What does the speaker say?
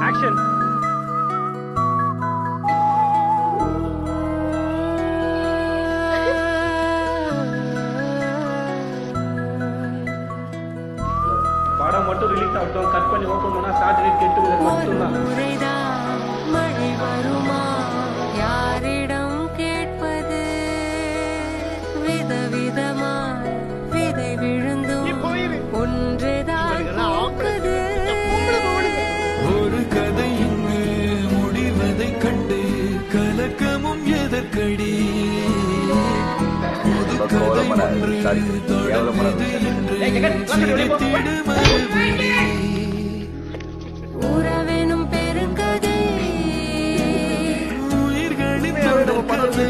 Action. படம் மட்டும் release ஆகட்டும், கட் பண்ணி ஓப்பன் பண்ணா சாட்டிலைட் கெட்டு மட்டும்தான். மழை வருமா யாரிடம் கேட்பது, விதவிதமாய் விதை விழுந்தும் ஒன்றுதான் பூக்குது. ஒரு கதை இங்கு முடிவதை கண்டு கலக்கமும் எதற்கடி, புது கதை ஒன்று தொடர்ந்தது என்று மறுபடி. உறவெனும் பெருங்கதை உயிர்களின் தொடர்கதை.